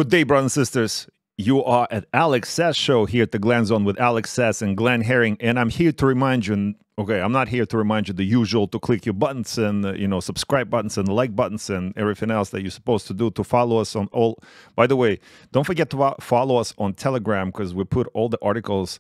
Good day, brothers and sisters. You are at Alex Sass Show here at the Glen Zone with Alex Sass and Glenn Herring, and I'm here to remind you. Okay, I'm not here to remind you the usual to click your buttons and subscribe buttons and like buttons and everything else that you're supposed to do to follow us on all. By the way, don't forget to follow us on Telegram because we put all the articles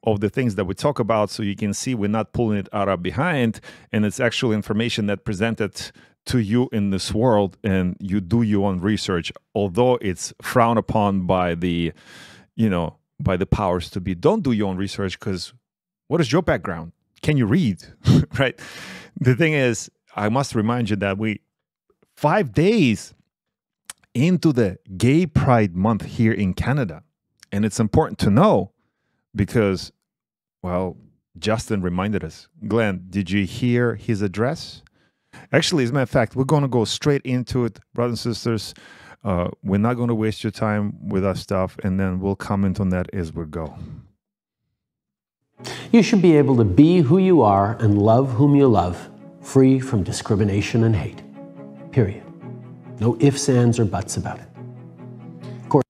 of the things that we talk about, so you can see we're not pulling it out of behind, and it's actual information that presented to you in this world, and you do your own research, although it's frowned upon by the powers to be. Don't do your own research, because what is your background? Can you read? Right? The thing is, I must remind you that 5 days into the Gay Pride Month here in Canada, and it's important to know because, well, Justin reminded us. Glenn, did you hear his address? Actually, as a matter of fact, we're going to go straight into it, brothers and sisters. We're not going to waste your time with our stuff, and then we'll comment on that as we go. You should be able to be who you are and love whom you love, free from discrimination and hate. Period. No ifs, ands, or buts about it.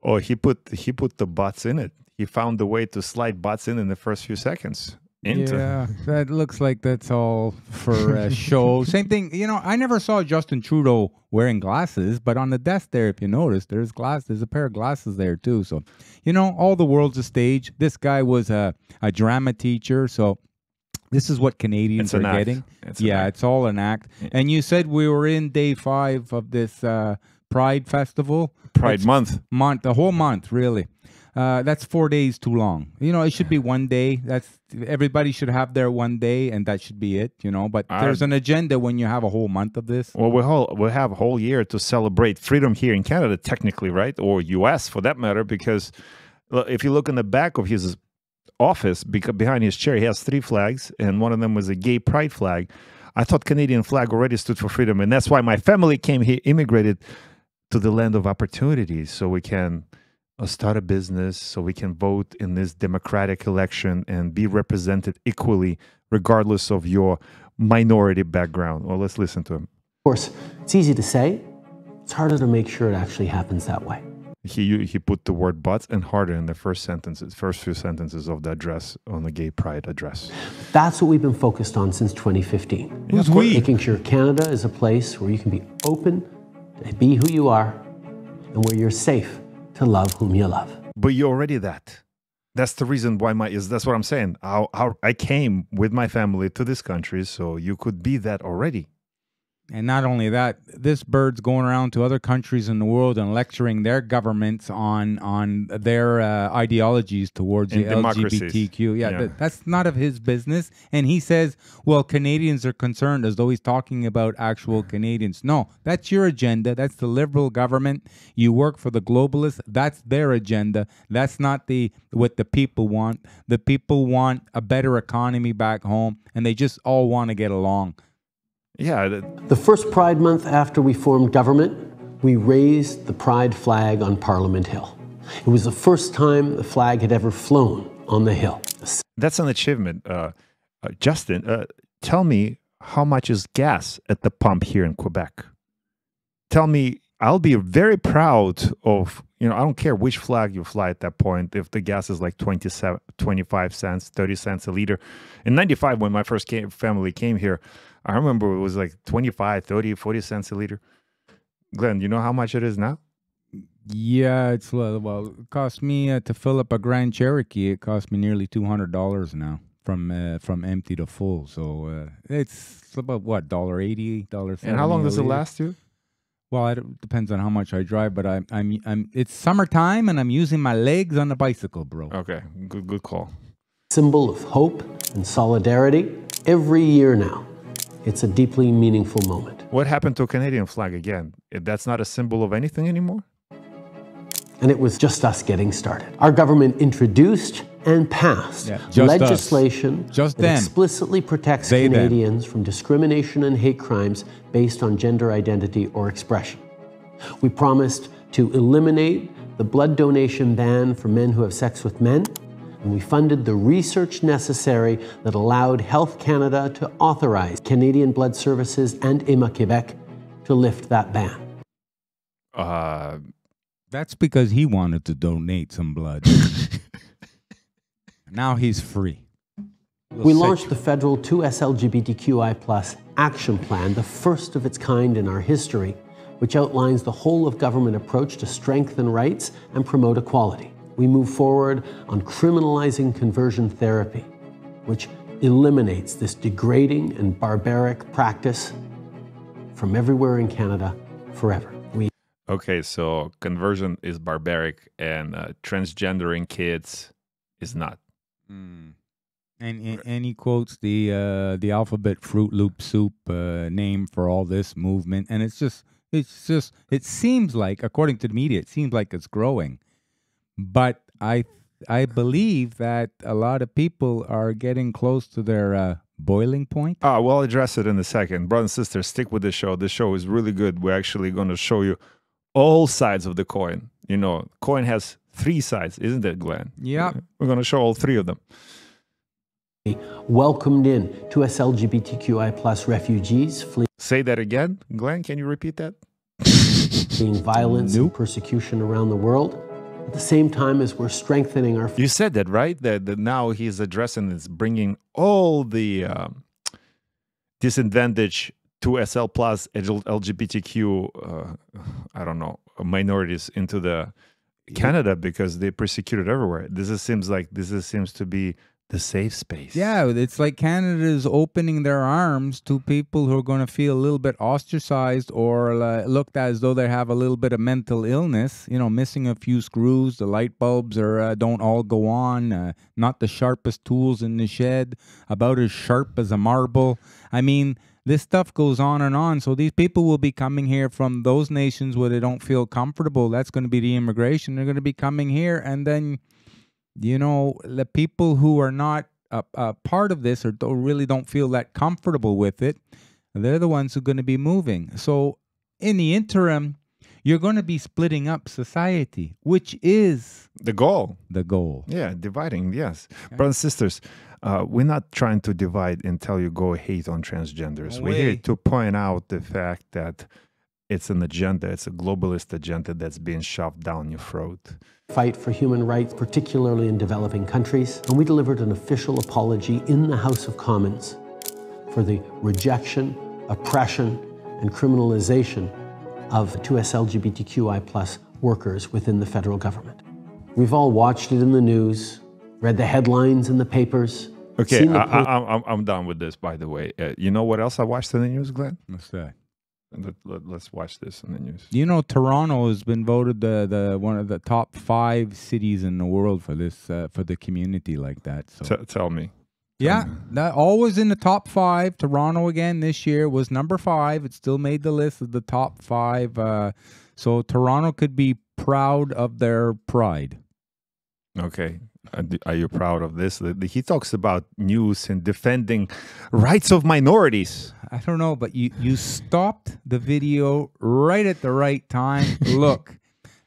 Oh, he put the buts in it. He found the way to slide butts in the first few seconds. Yeah, that looks like that's all for a show. Same thing, I never saw JustinTrudeau wearing glasses, but on the desk there, if you notice, there's a pair of glasses there too. So, all the world's a stage. This guy was a drama teacher, so this is what Canadians are getting. It's all an act. And you said we were in day 5 of this Pride Festival. Pride Month. The whole month, really. That's 4 days too long. It should be 1 day. Everybody should have their 1 day, and that should be it. But there's an agenda when you have a whole month of this. Well, we'll have a whole year to celebrate freedom here in Canada, technically, right? Or U.S. for that matter, because if you look in the back of his office, behind his chair, he has 3 flags, and one of them was a gay pride flag. I thought Canadian flag already stood for freedom, and that's why my family came here, immigrated to the land of opportunities, so we can start a business, so we can vote in this democratic election and be represented equally, regardless of your minority background. Well, let's listen to him. Of course, it's easy to say. It's harder to make sure it actually happens that way. He put the word "buts" and "harder" in the first few sentences of the address, on the Gay Pride address. That's what we've been focused on since 2015. Who's we? Making sure Canada is a place where you can be open, to be who you are, and where you're safe to love whom you love. But you're already that. That's the reason why that's what I'm saying. I came with my family to this country, so you could be that already. And not only that, this bird's going around to other countries in the world and lecturing their governments on their ideologies towards the LGBTQ. Yeah. That's not of his business. And he says, well, Canadians are concerned, as though he's talking about actual Canadians. No, that's your agenda. That's the Liberal government. You work for the globalists. That's their agenda. That's not what the people want. The people want a better economy back home, and they just all want to get along. Yeah. The first Pride Month after we formed government, we raised the Pride flag on Parliament Hill. It was the first time the flag had ever flown on the hill. That's an achievement. Justin, tell me, how much is gas at the pump here in Quebec? Tell me, I'll be very proud of, I don't care which flag you fly at that point, if the gas is like 25 cents, 30 cents a liter. In 95, when my first family came here, I remember it was like 25, 30, 40 cents a liter. Glenn, you know how much it is now? Yeah, it cost me to fill up a Grand Cherokee. It cost me nearly $200 now from empty to full. So it's about what, $1.80, $1.70. And how long does it last you? Well, it depends on how much I drive, but it's summertime and I'm using my legs on the bicycle, bro. Okay, good call. Symbol of hope and solidarity every year now. It's a deeply meaningful moment. What happened to a Canadian flag again? That's not a symbol of anything anymore? And it was just us getting started. Our government introduced and passed legislation that explicitly protects Canadians from discrimination and hate crimes based on gender identity or expression. We promised to eliminate the blood donation ban for men who have sex with men, and we funded the research necessary that allowed Health Canada to authorize Canadian Blood Services and Héma-Québec to lift that ban. That's because he wanted to donate some blood. Now he's free. We launched the federal 2S-LGBTQI+ action plan, the first of its kind in our history, which outlines the whole of government approach to strengthen rights and promote equality. We move forward on criminalizing conversion therapy, which eliminates this degrading and barbaric practice from everywhere in Canada forever. Okay, so conversion is barbaric and transgendering kids is not. Mm. And he quotes the alphabet Fruit Loop Soup name for all this movement, and it seems like, according to the media, it seems like it's growing, but I believe that a lot of people are getting close to their boiling point. We'll address it in a second. Brothers and sisters, stick with the show. The show is really good. We're actually going to show you all sides of the coin. You know, coin has 3 sides, isn't it, Glenn? Yeah. We're going to show all 3 of them. Welcomed in to us LGBTQI+ refugees fleeing. Say that again, Glenn. Can you repeat that? Fleeing violence and persecution around the world. At the same time as we're strengthening our... You said that, right? That now he's addressing is bringing all the disadvantaged 2SL plus LGBTQ, I don't know, minorities into the Canada because they're persecuted everywhere. This seems to be the safe space. Yeah, it's like Canada is opening their arms to people who are going to feel a little bit ostracized or looked at as though they have a little bit of mental illness, you know, missing a few screws, the light bulbs don't all go on, not the sharpest tools in the shed, about as sharp as a marble. I mean, this stuff goes on and on. So these people will be coming here from those nations where they don't feel comfortable. That's going to be the immigration. They're going to be coming here, and then, you know, the people who are not a part of this or really don't feel that comfortable with it, they're the ones who are going to be moving. So in the interim, you're going to be splitting up society, which is the goal. The goal. Yeah, dividing, yes. Okay. Brothers and sisters, we're not trying to divide and tell you go hate on transgenders. We're here to point out the fact that it's an agenda. It's a globalist agenda that's being shoved down your throat. Fight for human rights, particularly in developing countries. And we delivered an official apology in the House of Commons for the rejection, oppression, and criminalization of 2S LGBTQI+ workers within the federal government. We've all watched it in the news, read the headlines in the papers. Okay, I'm done with this, by the way. You know what else I watched in the news, Glenn? What's that? Let's watch this in the news. You know, Toronto has been voted the one of the top 5 cities in the world for this for the community like that. So tell me. Yeah, that always in the top 5. Toronto again this year was number 5. It still made the list of the top 5. So Toronto could be proud of their pride. Okay. Are you proud of this? He talks about news and defending rights of minorities. I don't know, but you stopped the video right at the right time. Look,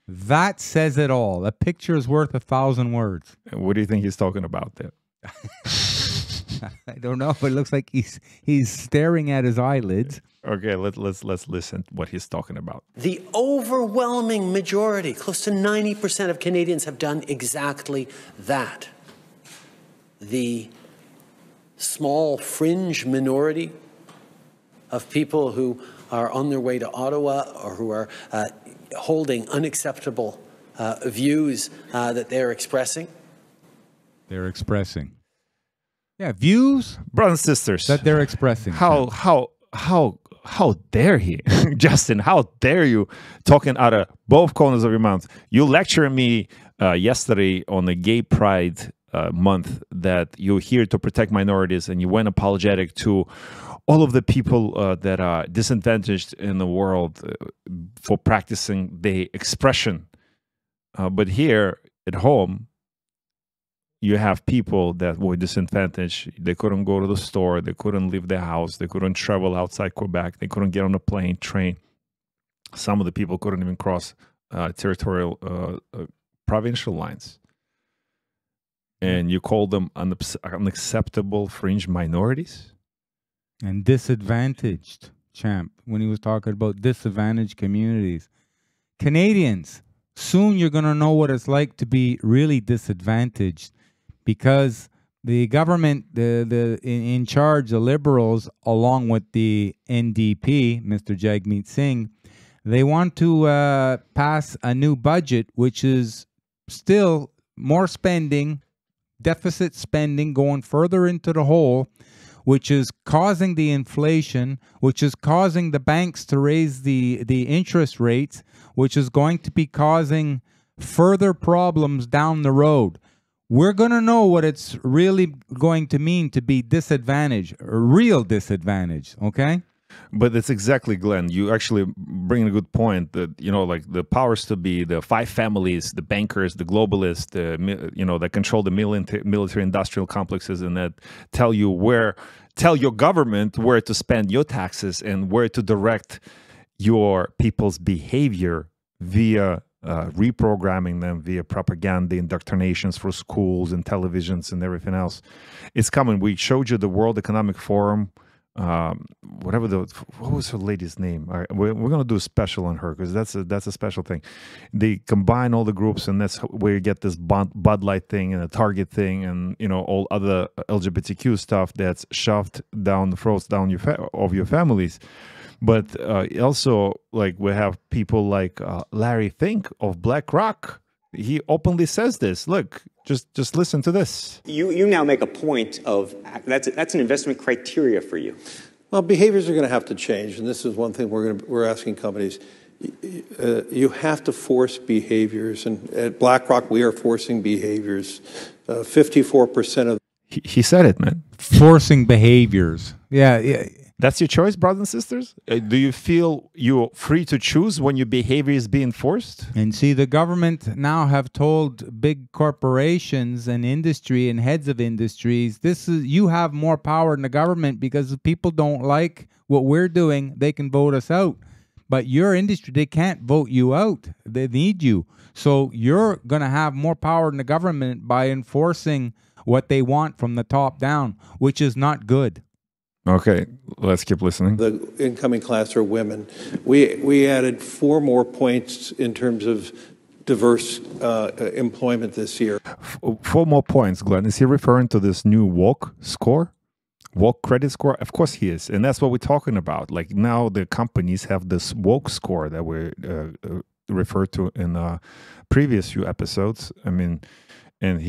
that says it all. A picture is worth 1,000 words. What do you think he's talking about there? I don't know, but it looks like he's staring at his eyelids. Okay, let's listen to what he's talking about. The overwhelming majority, close to 90% of Canadians, have done exactly that. The small fringe minority of people who are on their way to Ottawa or who are holding unacceptable views that they're expressing. They're expressing. Yeah, views, brothers and sisters, that they're expressing. How dare he, Justin? How dare you, talking out of both corners of your mouth? You lectured me yesterday on the Gay Pride month that you're here to protect minorities, and you went apologetic to all of the people that are disadvantaged in the world for practicing the expression. But here at home, you have people that were disadvantaged. They couldn't go to the store. They couldn't leave their house. They couldn't travel outside Quebec. They couldn't get on a plane, train. Some of the people couldn't even cross territorial, provincial lines. And you call them unacceptable fringe minorities? And disadvantaged, champ, when he was talking about disadvantaged communities. Canadians, soon you're going to know what it's like to be really disadvantaged, because the government, in charge, the Liberals, along with the NDP, Mr. Jagmeet Singh, they want to pass a new budget, which is still more spending, deficit spending, going further into the hole, which is causing the inflation, which is causing the banks to raise the interest rates, which is going to be causing further problems down the road. We're going to know what it's really going to mean to be disadvantaged, a real disadvantage, okay? But it's exactly, Glenn, you actually bring a good point that, you know, like the powers to be, the five families, the bankers, the globalists, you know, that control the military industrial complexes and that tell your government where to spend your taxes and where to direct your people's behavior via reprogramming them via propaganda, indoctrinations for schools and televisions and everything else. It's coming. We showed you the World Economic Forum, what was her lady's name? We're going to do a special on her because that's a special thing. They combine all the groups, and that's where you get this Bud Light thing and a Target thing, and you know all other LGBTQ stuff that's shoved down the throats down of your families. But also, like, we have people like Larry Fink of BlackRock. He openly says this. Look, just listen to this. You now make a point of that's an investment criteria for you. Well, behaviors are going to have to change, and this is one thing we're asking companies. You have to force behaviors, and at BlackRock we are forcing behaviors. 54% of he said it, man. Forcing behaviors. Yeah. That's your choice, brothers and sisters? Do you feel you're free to choose when your behavior is being forced? And see, the government now have told big corporations and industry and heads of industries, you have more power in the government because if people don't like what we're doing, they can vote us out. But your industry, they can't vote you out. They need you. So you're going to have more power in the government by enforcing what they want from the top down, which is not good. Okay, let's keep listening. The incoming class are women. We added 4 more points in terms of diverse employment this year. 4 more points, Glenn. Is he referring to this new woke score? Woke credit score? Of course he is. And that's what we're talking about. Like now the companies have this woke score that we referred to in previous few episodes. I mean, and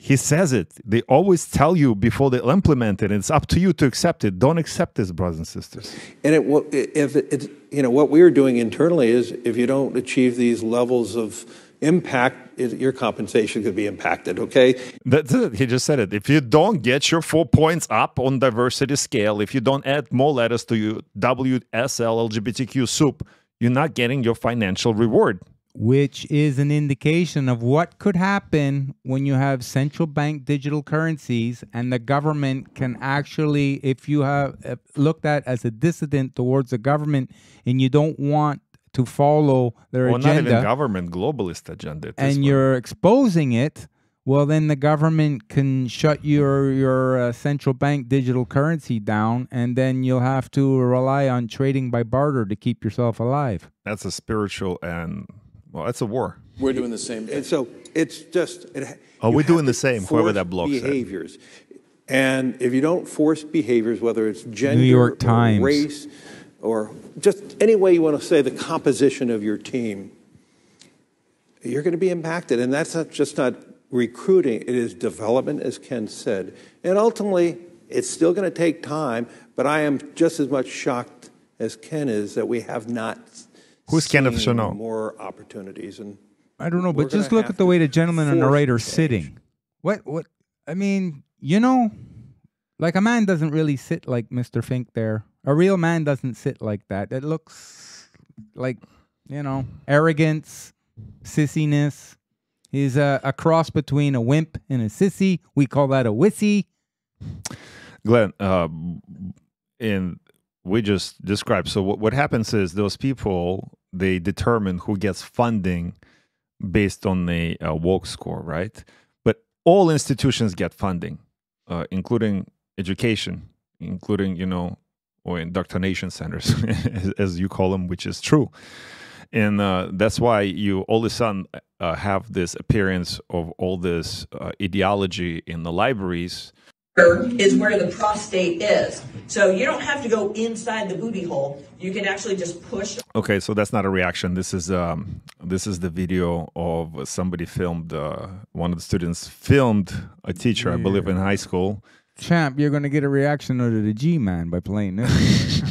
he says it. They always tell you before they implement it. It's up to you to accept it. Don't accept this, brothers and sisters. And what we're doing internally is if you don't achieve these levels of impact, your compensation could be impacted, okay? That's it. He just said it. If you don't get your 4 points up on diversity scale, if you don't add more letters to your WSL LGBTQ soup, you're not getting your financial reward. Which is an indication of what could happen when you have central bank digital currencies and the government can actually, if you have looked at as a dissident towards the government and you don't want to follow their agenda. Not even government, globalist agenda. And you're exposing it, well, then the government can shut your central bank digital currency down, and then you'll have to rely on trading by barter to keep yourself alive. That's a spiritual and... Well, that's a war. We're doing the same thing. And so it's just... we're doing the same, whoever that blog said. Behaviors. And if you don't force behaviors, whether it's gender New York Times. Or race or just any way you want to say the composition of your team, you're going to be impacted. And that's not recruiting. It is development, as Ken said. And ultimately, it's still going to take time, but I am just as much shocked as Ken is that we have not... Who's Kenneth Cheneau? More opportunities, and I don't know, but just look at the way the gentleman and narrator are sitting. What? I mean, you know, like a man doesn't really sit like Mr. Fink there. A real man doesn't sit like that. It looks like, you know, arrogance, sissiness. He's a cross between a wimp and a sissy. We call that a wissy. Glenn, we just described. So what happens is those people, they determine who gets funding based on the woke score, right? But all institutions get funding, including education, including, you know, or indoctrination centers, as you call them, which is true. And that's why you all of a sudden have this appearance of all this ideology in the libraries. Is where the prostate is. So you don't have to go inside the booty hole. You can actually just push. Okay, so that's not a reaction. This is the video of somebody filmed. One of the students filmed a teacher, I believe, in high school. Champ, you're going to get a reaction out of the G-Man by playing this.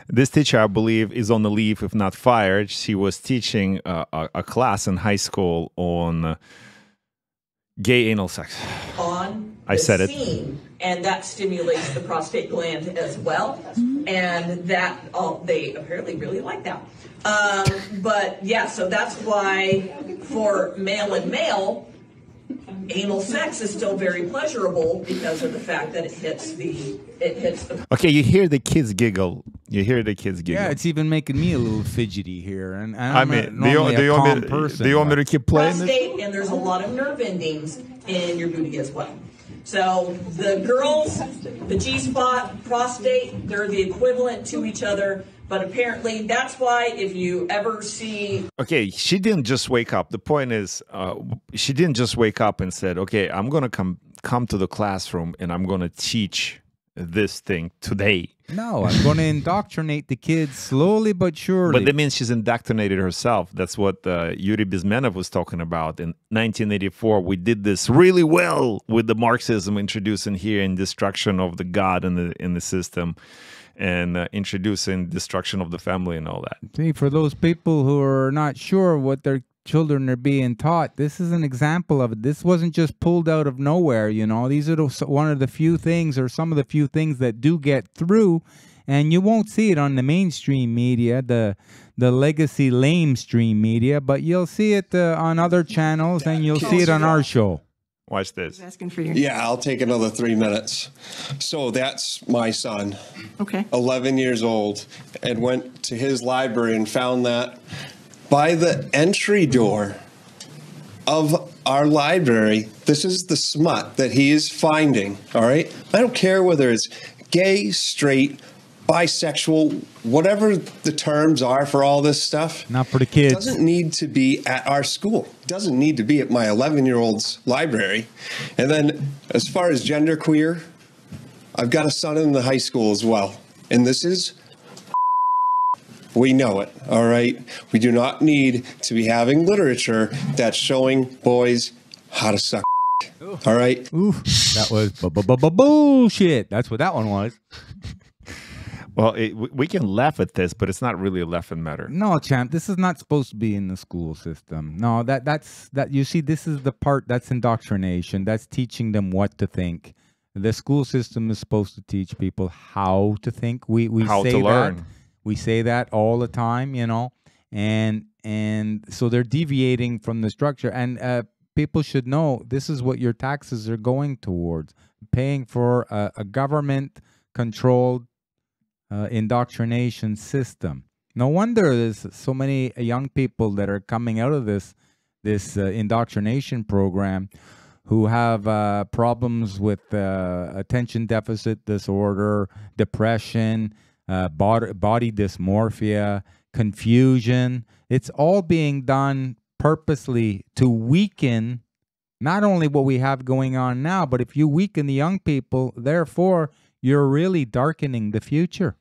This teacher, I believe, is on the leave, if not fired. She was teaching a class in high school on gay anal sex. I said it. And that stimulates the prostate gland as well. And that, they apparently really like that. But yeah, so that's why for male and male, anal sex is still very pleasurable because of the fact that it hits the. Okay, you hear the kids giggle. You hear the kids giggle. Yeah, it's even making me a little fidgety here. And I mean, do you want me to keep playing prostate, this? And there's a lot of nerve endings in your booty as well. So the girls, the G-spot, prostate, they're the equivalent to each other. But apparently that's why if you ever see... Okay, she didn't just wake up. The point is, she didn't just wake up and said, okay, I'm going to come to the classroom and I'm going to teach this thing today. No, I'm going to indoctrinate the kids slowly but surely. But that means she's indoctrinated herself. That's what Yuri Bezmenov was talking about. In 1984, we did this really well with the Marxism introducing here in destruction of the God in the system. And introducing destruction of the family and all that. See, for those people who are not sure what their children are being taught, this is an example of it. This wasn't just pulled out of nowhere, you know. These are one of the few things or some of the few things that do get through, and you won't see it on the mainstream media, the legacy lamestream media, but you'll see it on other channels, and you'll see it on our show. Watch this. Asking for you. Yeah, I'll take another 3 minutes. So that's my son. Okay. 11 years old, and went to his library and found that by the entry door of our library, this is the smut that he is finding, all right? I don't care whether it's gay, straight, bisexual, whatever the terms are for all this stuff. Not for the kids. It doesn't need to be at our school. It doesn't need to be at my 11-year-old's library. And then as far as genderqueer, I've got a son in the high school as well. And this is, we know it, all right? We do not need to be having literature that's showing boys how to suck. All right? Ooh, that was bullshit. That's what that one was. Well, we can laugh at this, but it's not really a laughing matter. No, champ, this is not supposed to be in the school system. No, that's you see, this is the part that's indoctrination. That's teaching them what to think. The school system is supposed to teach people how to think. We how say to learn. That. We say that all the time, you know, and so they're deviating from the structure. And people should know this is what your taxes are going towards, paying for a government-controlled indoctrination system. No wonder there's so many young people that are coming out of this indoctrination program who have problems with attention deficit disorder, depression, body dysmorphia, confusion. It's all being done purposely to weaken not only what we have going on now, but if you weaken the young people, therefore you're really darkening the future.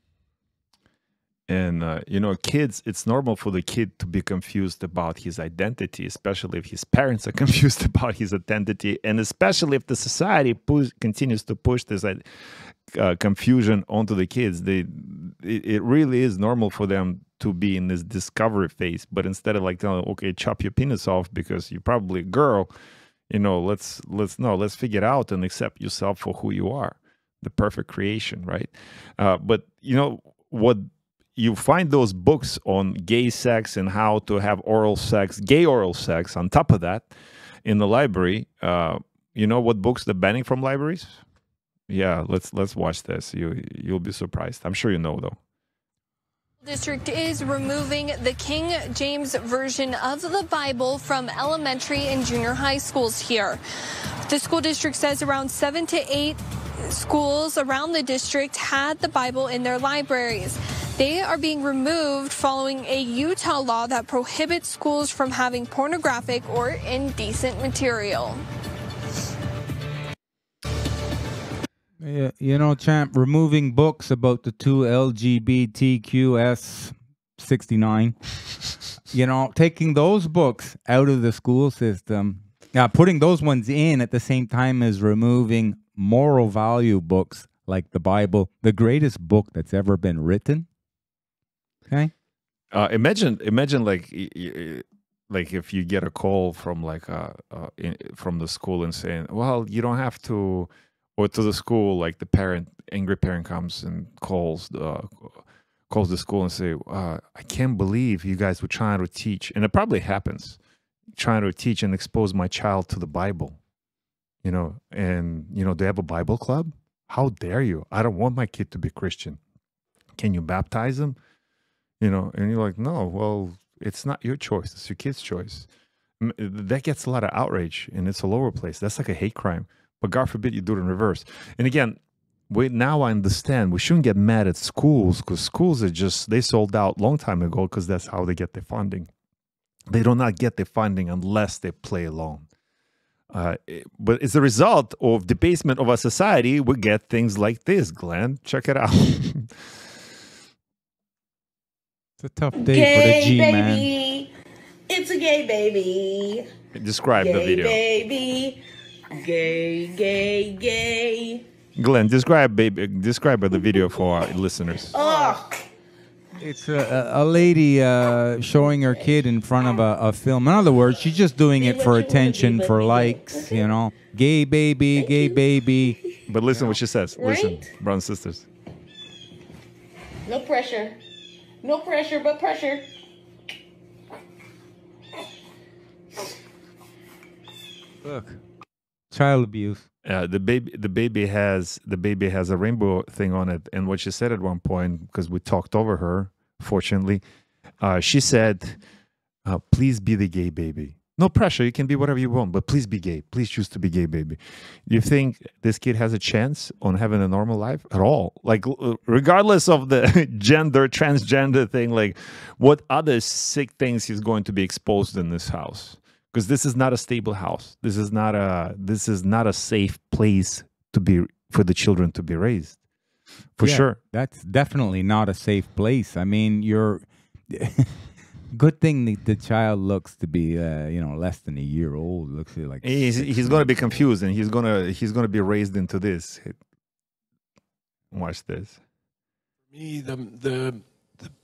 And, you know, kids, it's normal for the kid to be confused about his identity, especially if his parents are confused about his identity, and especially if the society continues to push this confusion onto the kids. It really is normal for them to be in this discovery phase. But instead of like telling, okay, chop your penis off because you're probably a girl, you know, let's figure it out and accept yourself for who you are. The perfect creation, right? But you know what? You find those books on gay sex and how to have oral sex, gay oral sex. On top of that, in the library, you know what books they're banning from libraries? Yeah, let's watch this. You'll be surprised. I'm sure you know though. District is removing the King James Version of the Bible from elementary and junior high schools here. The school district says around 7 to 8 schools around the district had the Bible in their libraries. They are being removed following a Utah law that prohibits schools from having pornographic or indecent material. You know, champ, removing books about the two LGBTQS 69, you know, taking those books out of the school system, putting those ones in at the same time as removing moral value books like the Bible, the greatest book that's ever been written. Okay. Imagine like if you get a call from from the school and saying, well, you don't have to, or to the school, like the angry parent comes and calls the school and say, I can't believe you guys were trying to teach, and it probably happens, trying to teach and expose my child to the Bible, you know, and, you know, they have a Bible club. How dare you? I don't want my kid to be Christian. Can you baptize him? You know, and you're like, no, well, it's not your choice. It's your kid's choice. That gets a lot of outrage, and it's all over the place. That's like a hate crime. But God forbid you do it in reverse. And again, now I understand we shouldn't get mad at schools, because schools are they sold out long time ago, because that's how they get their funding. They do not get their funding unless they play along. But as a result of debasement of our society, we get things like this, Glenn. Check it out. It's a tough day for the G, baby. Man. It's a gay baby. Describe the video. Baby. Gay. Glenn, describe the video for our listeners. Oh. It's a lady showing her kid in front of a film. In other words, she's just doing it for attention, for likes, you know. Gay baby. But listen what she says. Right? Listen, brothers and sisters. No pressure. No pressure, but pressure. Look. Child abuse. The baby has a rainbow thing on it, and what she said at one point, because we talked over her, fortunately, she said, "Please be the gay baby. No pressure. You can be whatever you want, but please be gay. Please choose to be gay, baby." Do you think this kid has a chance on having a normal life at all? Like, regardless of the transgender thing, like, what other sick things he's going to be exposed in this house? Because this is not a stable house. This is not a safe place for the children to be raised. For sure. That's definitely not a safe place. I mean, good thing the child looks to be less than a year old. Looks like he's going to be confused, and he's going to be raised into this. Watch this. Me, the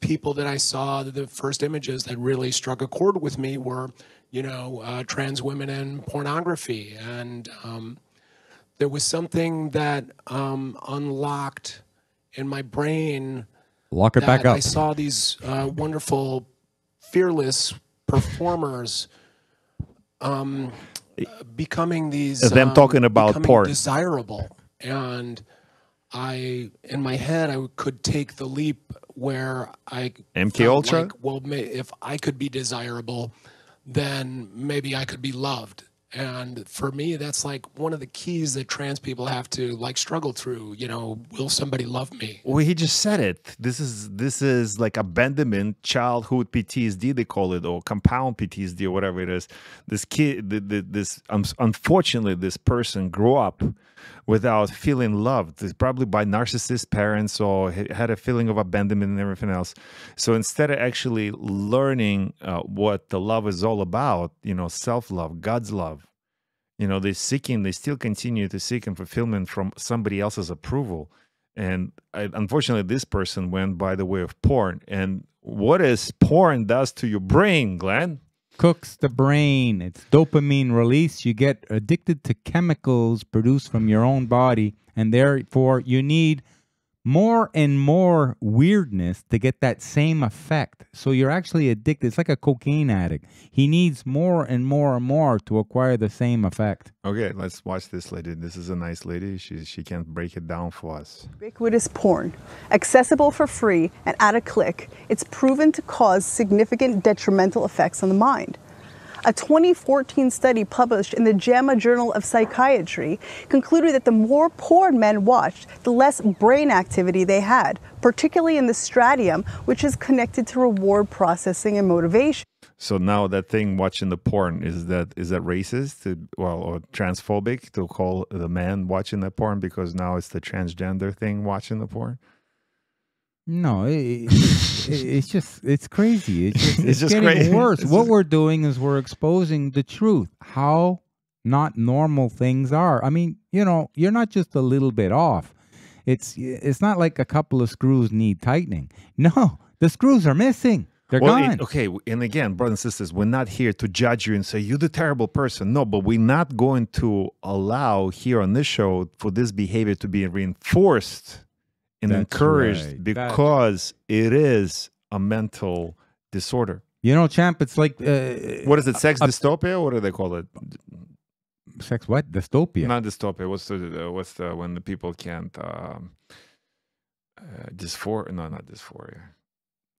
people that I saw, the first images that really struck a chord with me were, trans women and pornography. And there was something that unlocked in my brain. Lock it back up. I saw these wonderful, fearless performers becoming these... them talking about porn. Desirable. And in my head, I could take the leap where I MK Ultra? like, well, if I could be desirable, then maybe I could be loved. And for me, that's like one of the keys that trans people have to struggle through. Will somebody love me? Well, he just said it. This is like abandonment, childhood PTSD, they call it, or compound PTSD, or whatever it is. This kid, unfortunately, this person grew up without feeling loved. It's probably by narcissist parents, or had a feeling of abandonment and everything else. So instead of actually learning what the love is all about, self-love, God's love, they still continue to seek and fulfillment from somebody else's approval. And unfortunately, this person went by the way of porn. And what is porn does to your brain, Glenn? Cooks the brain. It's dopamine release. You get addicted to chemicals produced from your own body, and therefore you need more and more weirdness to get that same effect. So you're actually addicted. It's like a cocaine addict. He needs more and more and more to acquire the same effect. Okay, let's watch this lady. This is a nice lady. She can break it down for us. Ubiquitous porn, accessible for free and at a click, it's proven to cause significant detrimental effects on the mind. A 2014 study published in the JAMA Journal of Psychiatry concluded that the more porn men watched, the less brain activity they had, particularly in the striatum, which is connected to reward processing and motivation. So now that thing watching the porn, is that racist, or transphobic to call the man watching the porn because now it's the transgender thing watching the porn? No, it's just, it's crazy. It's just getting crazy. worse. What we're doing is we're exposing the truth, how not normal things are. I mean, you know, you're not just a little bit off. It's not like a couple of screws need tightening. No, the screws are missing. They're gone. Okay, and again, brothers and sisters, we're not here to judge you and say you're the terrible person. No, but we're not going to allow here on this show for this behavior to be reinforced and encouraged, because it is a mental disorder. You know, champ, it's like... what is it, sex dystopia? What do they call it? Sex what? Dystopia? Not dystopia. What's the when the people can't... dysphoria? No, not dysphoria.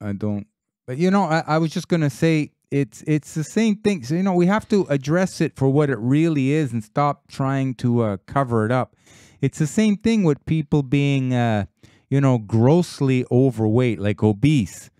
I don't... But, you know, I was just going to say it's the same thing. So, you know, we have to address it for what it really is and stop trying to cover it up. It's the same thing with people being, you know, grossly overweight, like obese.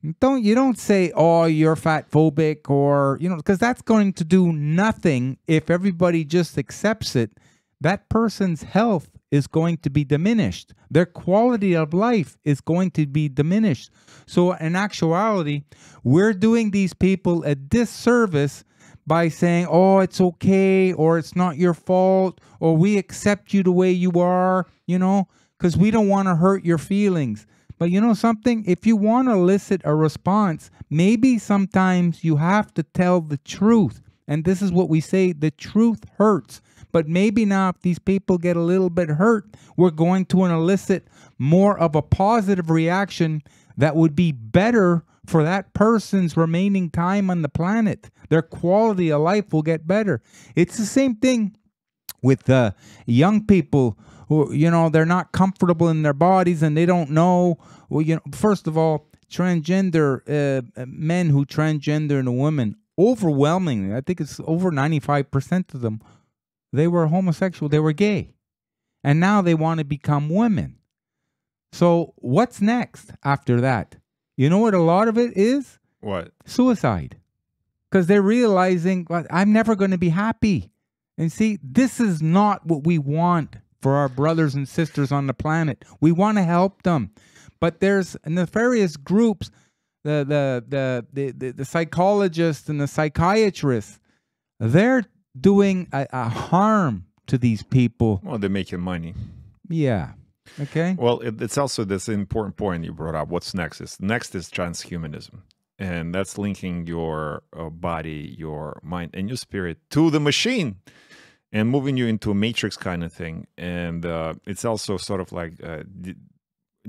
You don't say, oh, you're fat phobic, or, you know, because that's going to do nothing. If everybody just accepts it, that person's health is going to be diminished. Their quality of life is going to be diminished. So in actuality, we're doing these people a disservice by saying, oh, it's okay, or it's not your fault, or we accept you the way you are, you know, because we don't want to hurt your feelings. But you know something? If you want to elicit a response, maybe sometimes you have to tell the truth. And this is what we say, the truth hurts. But maybe now if these people get a little bit hurt, we're going to elicit more of a positive reaction that would be better for that person's remaining time on the planet. Their quality of life will get better. It's the same thing with young people who, you know, they're not comfortable in their bodies and they don't know. Well, you know, first of all, transgender men who transgender into women, overwhelmingly, I think it's over 95% of them, they were homosexual, they were gay. And now they want to become women. So what's next after that? You know what a lot of it is? What? Suicide. Because they're realizing, well, I'm never going to be happy. And see, this is not what we want for our brothers and sisters on the planet. We want to help them. But there's nefarious groups, the psychologists and the psychiatrists, they're doing a harm to these people. Well, they're making money. Yeah. Okay. Well, it's also this important point you brought up. What's next? Next is transhumanism. And that's linking your body, your mind, and your spirit to the machine and moving you into a matrix kind of thing. And it's also sort of like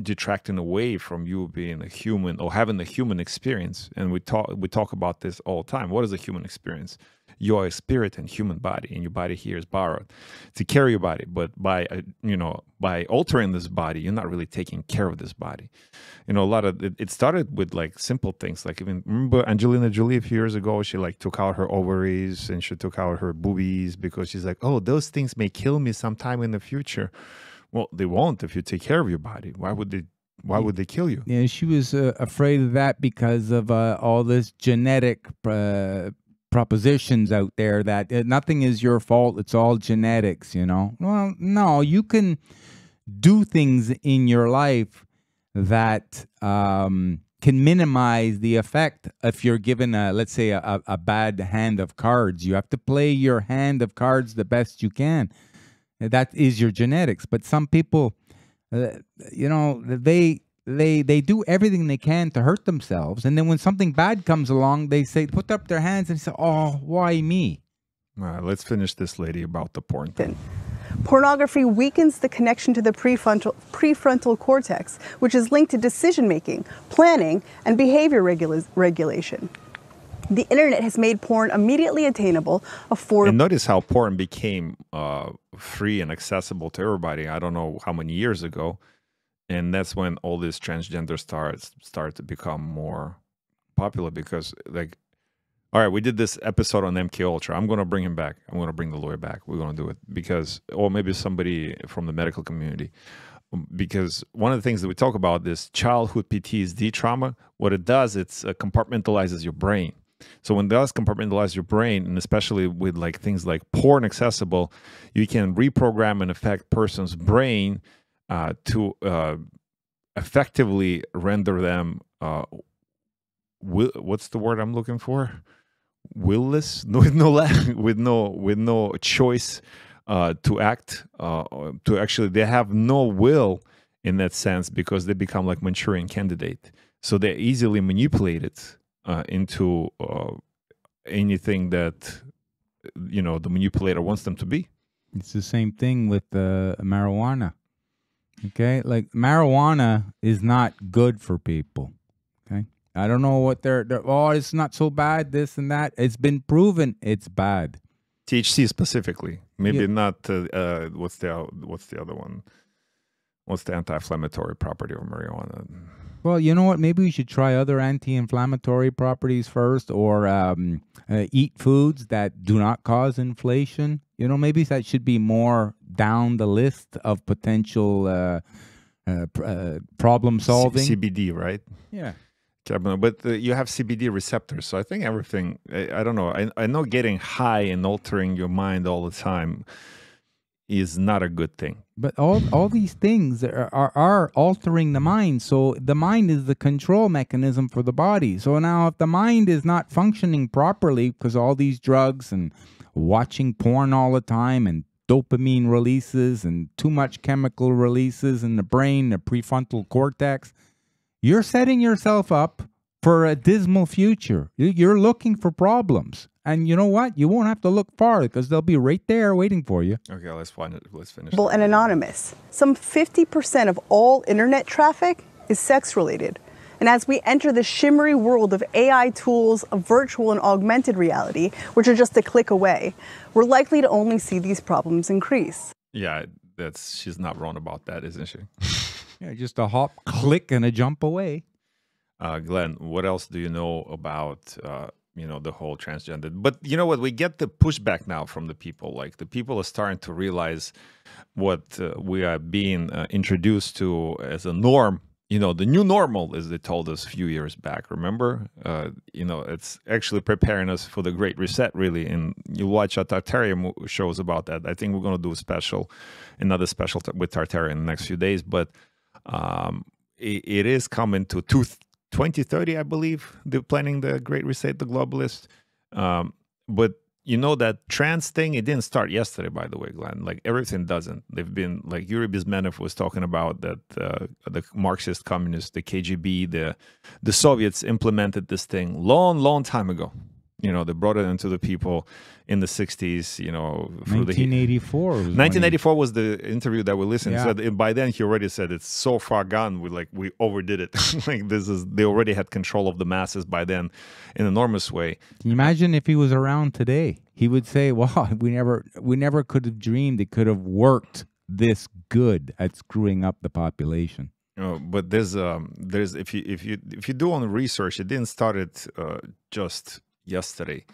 detracting away from you being a human or having a human experience. And we talk about this all the time. What is a human experience? You are a spirit and human body, and your body here is borrowed to carry your body. But by by altering this body, you're not really taking care of this body. You know, a lot of it started with like simple things, like even remember Angelina Jolie a few years ago. She like took out her ovaries and she took out her boobies because she's like, oh, those things may kill me sometime in the future. Well, they won't if you take care of your body. Why would they kill you? Yeah, she was afraid of that because of all this genetic propositions out there that nothing is your fault, it's all genetics, you know. Well, no, you can do things in your life that can minimize the effect if you're given let's say a bad hand of cards. You have to play your hand of cards the best you can. That is your genetics. But some people, you know, they do everything they can to hurt themselves. And then when something bad comes along, they say, put up their hands and say, oh, why me? All right, let's finish this lady about the porn thing. Pornography weakens the connection to the prefrontal cortex, which is linked to decision-making, planning, and behavior regulation. The internet has made porn immediately attainable, affordable. And notice how porn became free and accessible to everybody. I don't know how many years ago. And that's when all this transgender started to become more popular, because like All right, we did this episode on MK Ultra. I'm going to bring him back. I'm going to bring the lawyer back. We're going to do it because, or maybe somebody from the medical community, because one of the things that we talk about, this childhood PTSD trauma, what it does, it's compartmentalizes your brain. So when it does compartmentalize your brain, and especially with like things like porn accessible, you can reprogram and affect person's brain to effectively render them, what's the word I'm looking for? Willless, with no choice to act. To actually, they have no will in that sense because they become like Manchurian candidate. So they're easily manipulated into anything that the manipulator wants them to be. It's the same thing with marijuana. Okay, like marijuana is not good for people. Okay, I don't know what they're oh, it's not so bad, this and that. It's been proven it's bad. THC specifically, maybe not. What's the other one? What's the anti-inflammatory property of marijuana? Well, you know what? Maybe we should try other anti-inflammatory properties first, or eat foods that do not cause inflation. Maybe that should be more down the list of potential problem solving. CBD, right? Yeah. But you have CBD receptors, so I think everything. I don't know. I know getting high and altering your mind all the time is not a good thing. But all these things are altering the mind. So the mind is the control mechanism for the body. So now if the mind is not functioning properly because all these drugs and watching porn all the time and dopamine releases and too much chemical releases in the brain, the prefrontal cortex, you're setting yourself up for a dismal future. You're looking for problems. And you know what? You won't have to look far because they'll be right there waiting for you. Okay, let's finish. And anonymous. Some 50% of all internet traffic is sex-related. And as we enter the shimmery world of AI tools, of virtual and augmented reality, which are just a click away, we're likely to only see these problems increase. Yeah, she's not wrong about that, isn't she? Yeah, just a hop, click, and a jump away. Glenn, what else do you know about the whole transgender? But you know what? We get the pushback now from the people. Like the people are starting to realize what we are being introduced to as a norm. The new normal, as they told us a few years back. Remember? It's actually preparing us for the Great Reset, really. And you watch our Tartarian shows about that. I think we're going to do another special with Tartarian in the next few days. But it is coming to 2030, I believe. They're planning the Great Reset, the globalists. But that trans thing, it didn't start yesterday, by the way, Glenn. Like everything doesn't. They've been, like Yuri Bezmenov was talking about that the Marxist communists, the KGB, the Soviets implemented this thing long time ago. They brought it into the people in the 60s, 1984. 1984 was the interview that we listened to. So by then, he already said it's so far gone. We overdid it. They already had control of the masses by then in an enormous way. Can you imagine if he was around today? He would say, "Wow, we never could have dreamed it could have worked this good at screwing up the population." But there's if you do on research, it didn't start it just yesterday,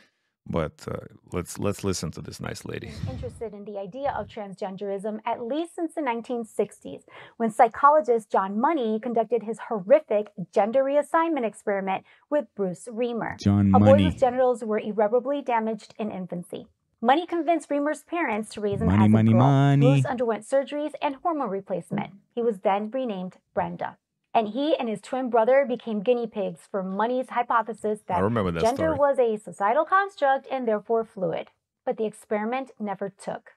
but let's listen to this nice lady. Interested in the idea of transgenderism at least since the 1960s, when psychologist John Money conducted his horrific gender reassignment experiment with Bruce Reimer, a boy whose genitals were irreparably damaged in infancy. Money convinced Reimer's parents to raise him as a girl. Bruce underwent surgeries and hormone replacement. He was then renamed Brenda. And he and his twin brother became guinea pigs for Money's hypothesis that gender was a societal construct and therefore fluid. But the experiment never took.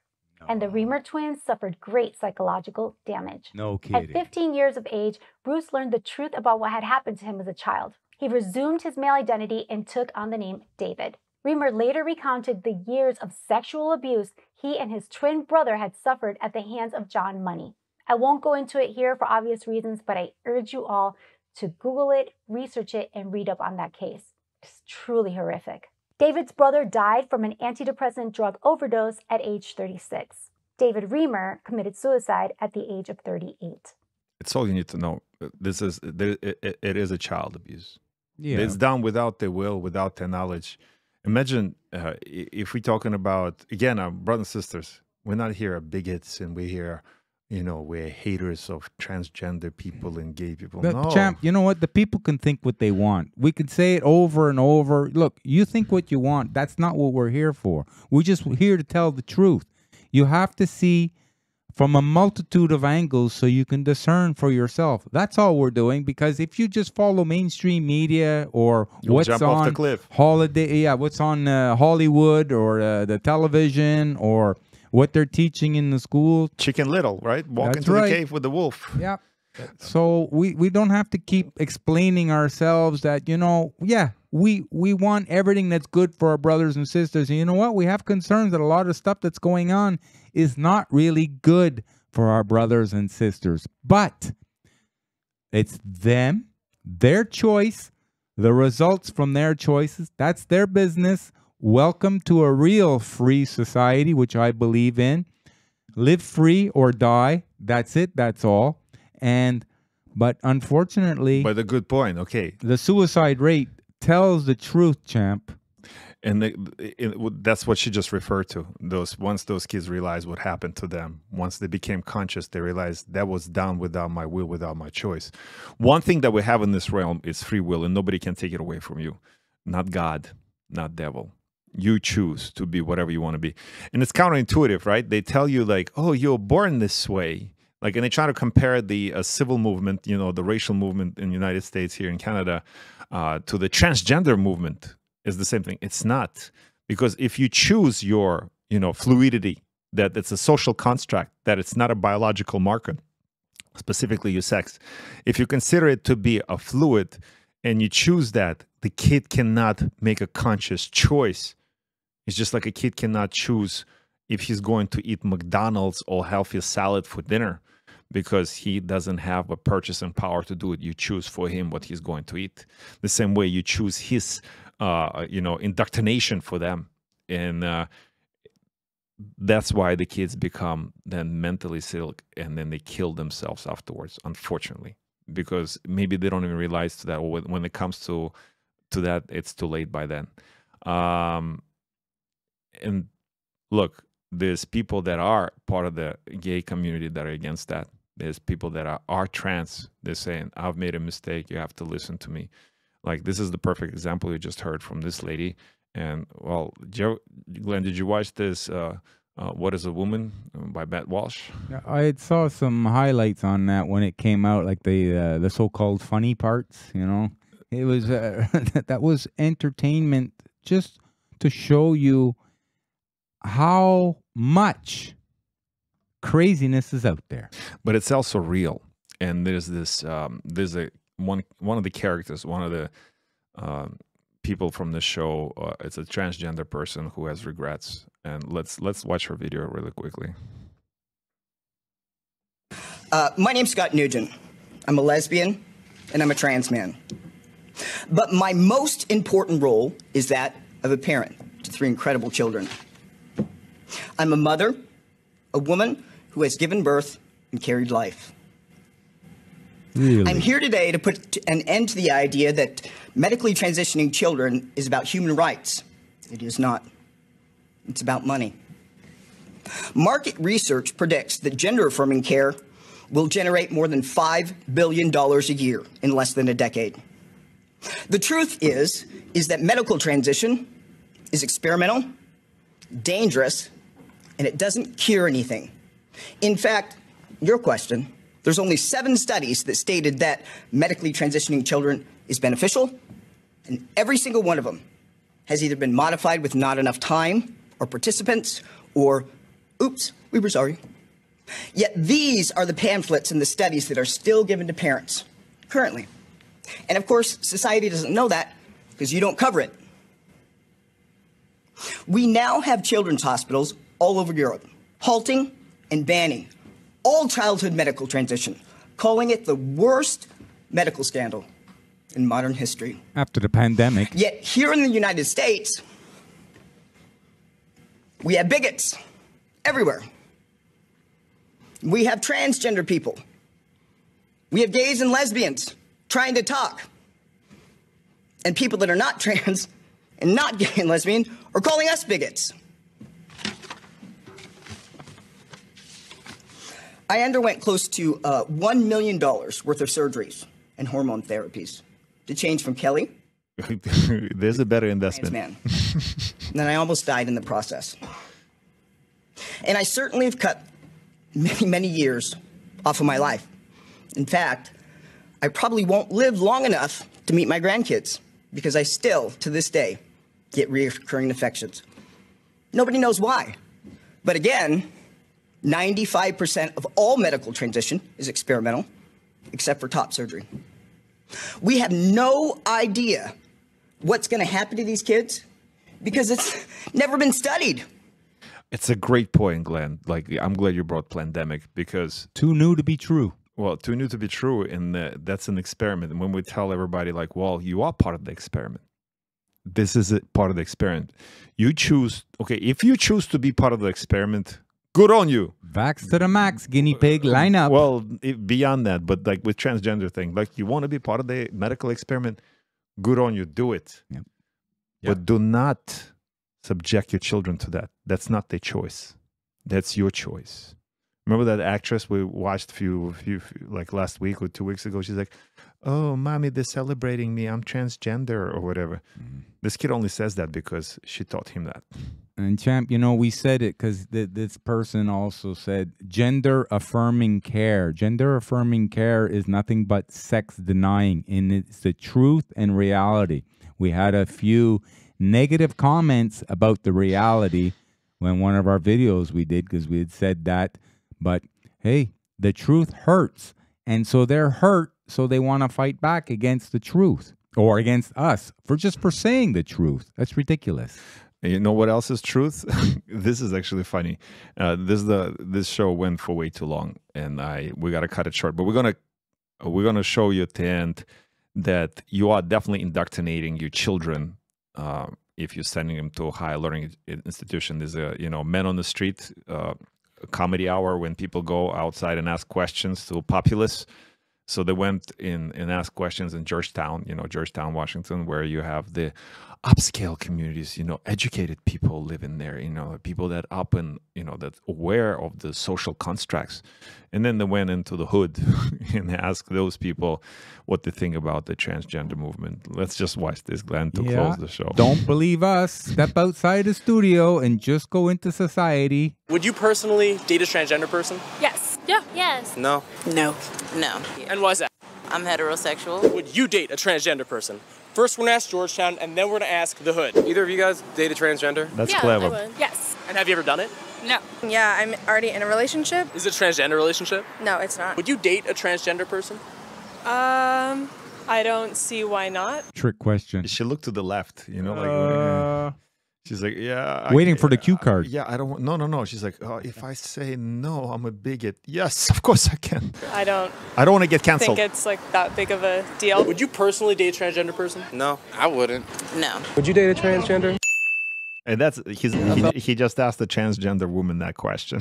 And the Reimer twins suffered great psychological damage. No kidding. At 15 years of age, Bruce learned the truth about what had happened to him as a child. He resumed his male identity and took on the name David. Reimer later recounted the years of sexual abuse he and his twin brother had suffered at the hands of John Money. I won't go into it here for obvious reasons, but I urge you all to Google it, research it, and read up on that case. It's truly horrific. David's brother died from an antidepressant drug overdose at age 36. David Reimer committed suicide at the age of 38. It's all you need to know. It is a child abuse. Yeah. It's done without their will, without their knowledge. Imagine if we're talking about, again, our brothers and sisters, we're not here bigots and we're here, we're haters of transgender people and gay people. But, no. Champ, you know what? The people can think what they want. We can say it over and over. Look, you think what you want. That's not what we're here for. We're just here to tell the truth. You have to see from a multitude of angles so you can discern for yourself. That's all we're doing, because if you just follow mainstream media or what's jump on off the cliff. what's on Hollywood or the television or what they're teaching in the school. Chicken Little, right? Walk That's into right. the cave with the wolf. Yeah. So we don't have to keep explaining ourselves that, we want everything that's good for our brothers and sisters. And you know what? We have concerns that a lot of stuff that's going on is not really good for our brothers and sisters. But it's them, their choice, the results from their choices. That's their business. Welcome to a real free society, which I believe in. Live free or die. That's it. That's all. But unfortunately, But a good point. Okay. the suicide rate tells the truth, champ. And that's what she just referred to. Once those kids realized what happened to them, once they became conscious, they realized that was done without my will, without my choice. One thing that we have in this realm is free will, and nobody can take it away from you. Not God, not devil. You choose to be whatever you want to be. And it's counterintuitive, right? They tell you like, oh, you're born this way. Like, and they try to compare the civil movement, the racial movement in the United States, here in Canada, to the transgender movement. Is the same thing. It's not. Because if you choose your, fluidity, that it's a social construct, that it's not a biological marker, specifically your sex, if you consider it to be a fluid and you choose that, the kid cannot make a conscious choice. It's just like a kid cannot choose if he's going to eat McDonald's or healthy salad for dinner, because he doesn't have a purchasing power to do it. You choose for him what he's going to eat. The same way you choose his indoctrination for them. And that's why the kids become then mentally sick, and then they kill themselves afterwards, unfortunately, because maybe they don't even realize that when it comes to that, it's too late by then. And look, there's people that are part of the gay community that are against that. There's people that are trans. They're saying, I've made a mistake. You have to listen to me. Like, this is the perfect example you just heard from this lady. And, well, Glenn, did you watch this What is a Woman by Matt Walsh? I saw some highlights on that when it came out, like the so-called funny parts, It was that was entertainment, just to show you how much craziness is out there. But it's also real. And there's one of the characters, one of the people from the show, it's a transgender person who has regrets. And let's watch her video really quickly. My name's Scott Nugent. I'm a lesbian and I'm a trans man. But my most important role is that of a parent to 3 incredible children. I'm a mother, a woman who has given birth and carried life. Really? I'm here today to put an end to the idea that medically transitioning children is about human rights. It is not. It's about money. Market research predicts that gender-affirming care will generate more than $5 billion a year in less than a decade. The truth is that medical transition is experimental, dangerous, and it doesn't cure anything. In fact, your question, there's only 7 studies that stated that medically transitioning children is beneficial, and every single one of them has either been modified with not enough time or participants, or, oops, we were sorry. Yet these are the pamphlets and the studies that are still given to parents currently. And of course, society doesn't know that because you don't cover it. We now have children's hospitals all over Europe halting and banning all childhood medical transition, calling it the worst medical scandal in modern history. After the pandemic. Yet here in the United States, we have bigots everywhere. We have transgender people. We have gays and lesbians trying to talk. And people that are not trans and not gay and lesbian are calling us bigots. I underwent close to $1 million worth of surgeries and hormone therapies to change from Kelly. There's a better investment. Man. And then I almost died in the process. And I certainly have cut many, many years off of my life. In fact, I probably won't live long enough to meet my grandkids because I still, to this day, get recurring infections. Nobody knows why. But again, 95% of all medical transition is experimental, except for top surgery. We have no idea what's going to happen to these kids because it's never been studied. It's a great point, Glenn. Like, I'm glad you brought pandemic because too new to be true. Well, too new to be true, and that's an experiment. And when we tell everybody, like, well, you are part of the experiment. This is a part of the experiment. You choose. Okay, if you choose to be part of the experiment, good on you. Vax to the max, guinea pig, line up. Well, beyond that, but like with transgender thing, like you want to be part of the medical experiment, good on you, do it. Yep. But do not subject your children to that. That's not their choice. That's your choice. Remember that actress we watched few like last week or 2 weeks ago? She's like, "Oh, mommy, they're celebrating me. I'm transgender," or whatever. This kid only says that because she taught him that. And Champ, you know, we said it because this person also said gender affirming care. Gender affirming care is nothing but sex denying, and it's the truth and reality. We had a few negative comments about the reality when one of our videos we did because we had said that. But hey, the truth hurts. And so they're hurt. So they want to fight back against the truth or against us for saying the truth. That's ridiculous. And you know what else is truth? This is actually funny. This show went for way too long, and we got to cut it short. But we're gonna show you at the end that you are definitely indoctrinating your children if you're sending them to a higher learning institution. There's a men on the street comedy hour when people go outside and ask questions to populace. So they went in and asked questions in Georgetown, Georgetown, Washington, where you have the upscale communities, educated people living there, people that up and, that's aware of the social constructs. And then they went into the hood and asked those people what they think about the transgender movement. Let's just watch this, Glenn, to close the show. Don't believe us. Step outside the studio and just go into society. Would you personally date a transgender person? Yes. Yeah. Yes. No. No. No. And why is that? I'm heterosexual. Would you date a transgender person? First, we're going to ask Georgetown, and then we're going to ask the hood. Either of you guys date a transgender? That's clever. I would. Yes. And have you ever done it? No. Yeah, I'm already in a relationship. Is it a transgender relationship? No, it's not. Would you date a transgender person? I don't see why not. Trick question. She looked to the left, she's like, yeah. Waiting for the cue card. Yeah, I don't. No. She's like, oh, if I say no, I'm a bigot. Yes, of course I can. I don't want to get canceled. think it's like that big of a deal. Would you personally date a transgender person? No, I wouldn't. No. Would you date a transgender? And he just asked a transgender woman that question.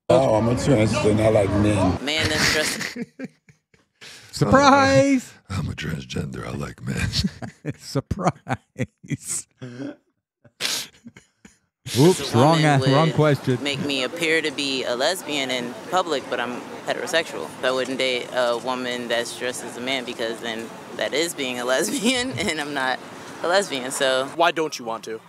Oh, I'm a transgender. I like men. Man that's dressed. Surprise! I'm a transgender. I like men. Surprise. Oops, wrong question. Make me appear to be a lesbian in public, but I'm heterosexual. I wouldn't date a woman that's dressed as a man because then that is being a lesbian, and I'm not a lesbian. So why don't you want to?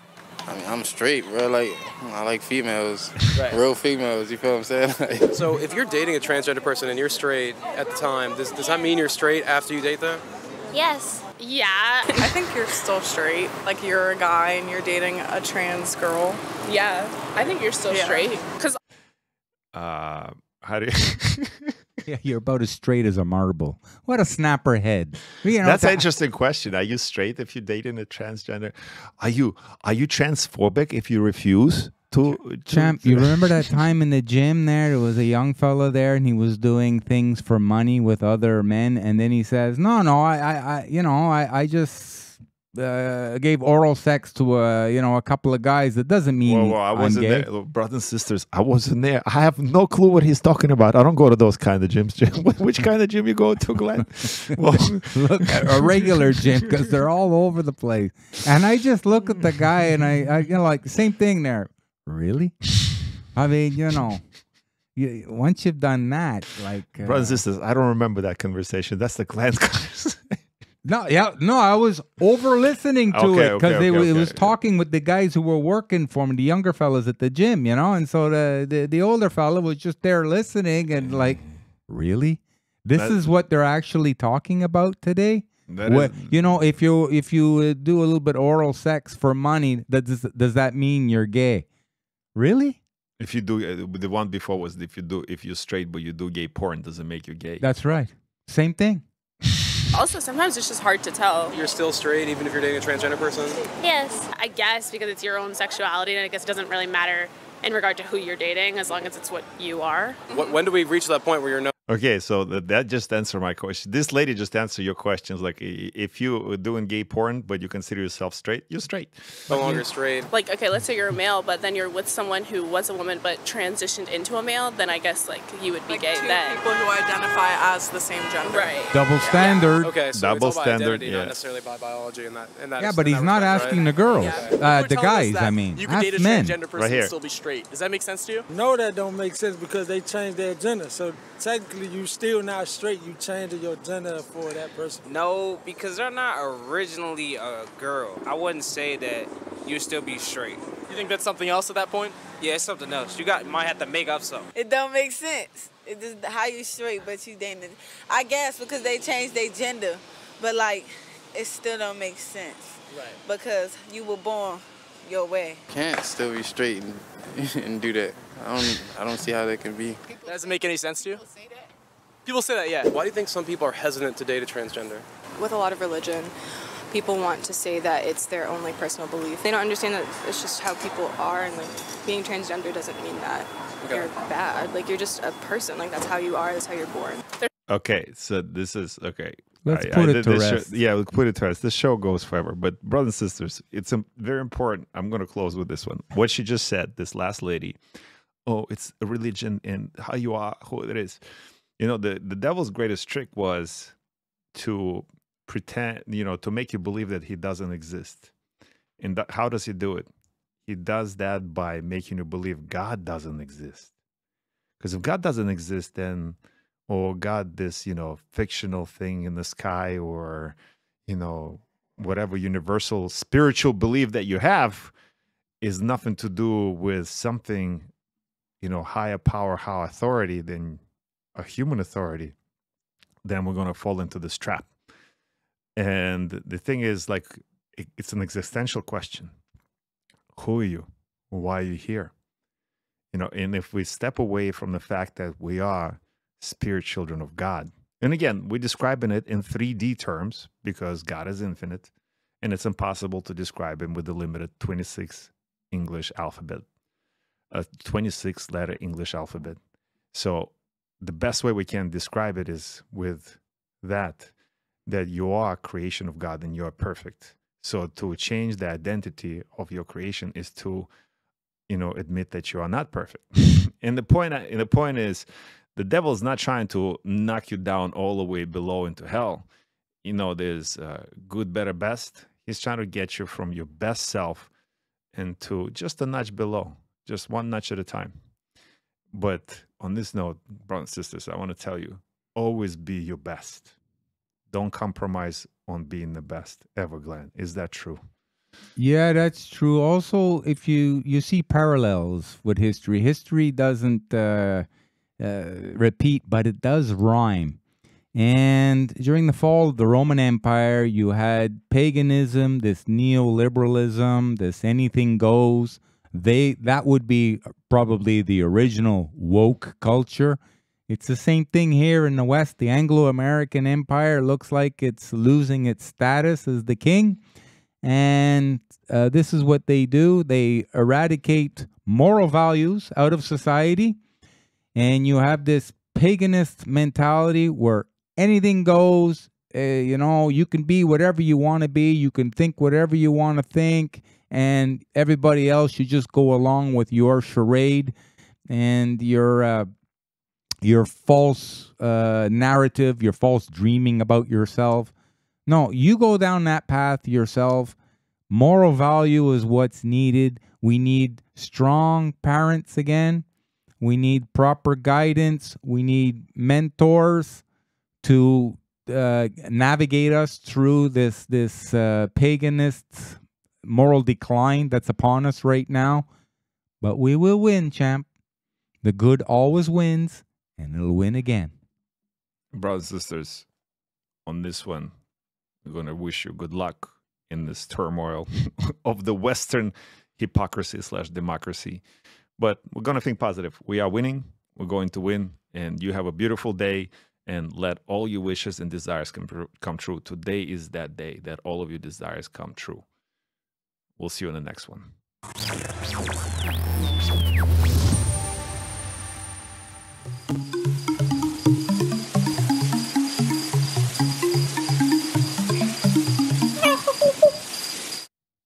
I mean, I'm straight, bro. I like females, right. Real females. You feel what I'm saying? So if you're dating a transgender person and you're straight at the time, does that mean you're straight after you date them? Yes. Yeah. I think you're still straight. Like you're a guy and you're dating a trans girl. Yeah. I think you're still straight. Because how do you... Yeah, you're about as straight as a marble. What a snapper head. That's an interesting question. Are you straight if you're dating a transgender? Are you transphobic if you refuse to Champ, you remember that time in the gym there was a young fella there and he was doing things for money with other men, and then he says, no, I just gave oral sex to a couple of guys, that doesn't mean I I'm wasn't gay. there. Brothers and sisters, I wasn't there. I have no clue what he's talking about. I don't go to those kind of gyms. Which kind of gym you go to, Glenn? Well, Look, a regular gym, because they're all over the place. And I just look at the guy and I like, same thing there. Really? I mean, once you've done that, like... brothers and sisters, I don't remember that conversation. That's the Glenn's conversation. No, I was over listening to it because it was talking with the guys who were working for me, the younger fellas at the gym, and so the older fella was just there listening and like, really? This is what they're actually talking about today? If you do a little bit oral sex for money, does that mean you're gay? Really? If you do, the one before was if you're straight but you do gay porn, doesn't make you gay. That's right. Same thing. Also, sometimes it's just hard to tell. You're still straight even if you're dating a transgender person? Yes. I guess because it's your own sexuality, and I guess it doesn't really matter in regard to who you're dating as long as it's what you are. When do we reach that point where you're no? Okay, so that just answered my question. This lady just answered your questions. Like, if you're doing gay porn, but you consider yourself straight, you're straight. No longer straight. Like, okay, let's say you're a male, but then you're with someone who was a woman but transitioned into a male, then I guess, like, you would be gay then. People who identify as the same gender. Right. Double standard. Okay, so double it's all by standard, identity, not necessarily by biology. And that yeah, but he's not asking the girls. The guys, I mean. You can date a men. transgender person and still be straight. Does that make sense to you? No, that don't make sense because they changed their gender. So technically, you still not straight. You changed your gender for that person. No, because they're not originally a girl. I wouldn't say that you still be straight. You think that's something else at that point? Yeah, it's something else. You might have to make up something. It don't make sense. It just how you straight, but you dating. I guess because they changed their gender, but like it still don't make sense. Right. Because you were born your way. Can't still be straight and do that. I don't see how that can be. That doesn't make any sense to you? People say that, yeah. Why do you think some people are hesitant to date a transgender? With a lot of religion, people want to say that it's their only personal belief. They don't understand that it's just how people are, and like being transgender doesn't mean that you're bad. Like, you're just a person. Like, that's how you are. That's how you're born. Okay, so this is okay. Let's put it to rest. Yeah, we'll put it to rest. This show goes forever. But brothers and sisters, it's very important. I'm going to close with this one. What she just said, this last lady, it's a religion and how you are, who it is. The devil's greatest trick was to pretend, to make you believe that he doesn't exist. And how does he do it? He does that by making you believe God doesn't exist. Because if God doesn't exist, then, God, this, fictional thing in the sky or, whatever universal spiritual belief that you have is nothing to do with something, higher power, higher authority than a human authority, then we're going to fall into this trap. And the thing is, like, it's an existential question. Who are you? Why are you here? And if we step away from the fact that we are spirit children of God, and again, we're describing it in 3D terms because God is infinite, and it's impossible to describe him with the limited 26 English alphabet, a 26-letter English alphabet. So the best way we can describe it is with that you are a creation of God and you are perfect. So to change the identity of your creation is to, admit that you are not perfect. And the point is, the devil is not trying to knock you down all the way below into hell. There's good, better, best. He's trying to get you from your best self into just a notch below, just one notch at a time. But on this note, brothers and sisters, I want to tell you, always be your best. Don't compromise on being the best ever, Glenn. Is that true? Yeah, that's true. Also, if you see parallels with history doesn't repeat, but it does rhyme. And during the fall of the Roman Empire, you had paganism, this neoliberalism, this anything goes. That would be probably the original woke culture. It's the same thing here in the West. The Anglo-American Empire looks like it's losing its status as the king. And this is what they do. They eradicate moral values out of society. And you have this paganist mentality where anything goes. you know, you can be whatever you want to be. You can think whatever you want to think. And everybody else should just go along with your charade and your false narrative, your false dreaming about yourself. No, you go down that path yourself. Moral value is what's needed. We need strong parents again. We need proper guidance. We need mentors to navigate us through this paganist moral decline that's upon us right now. But we will win, champ. The good always wins, and it'll win again. Brothers and sisters, on this one, we're going to wish you good luck in this turmoil of the Western hypocrisy/democracy. But we're going to think positive. We are winning. We're going to win. And you have a beautiful day. And let all your wishes and desires come true. Today is that day that all of your desires come true. We'll see you in the next one.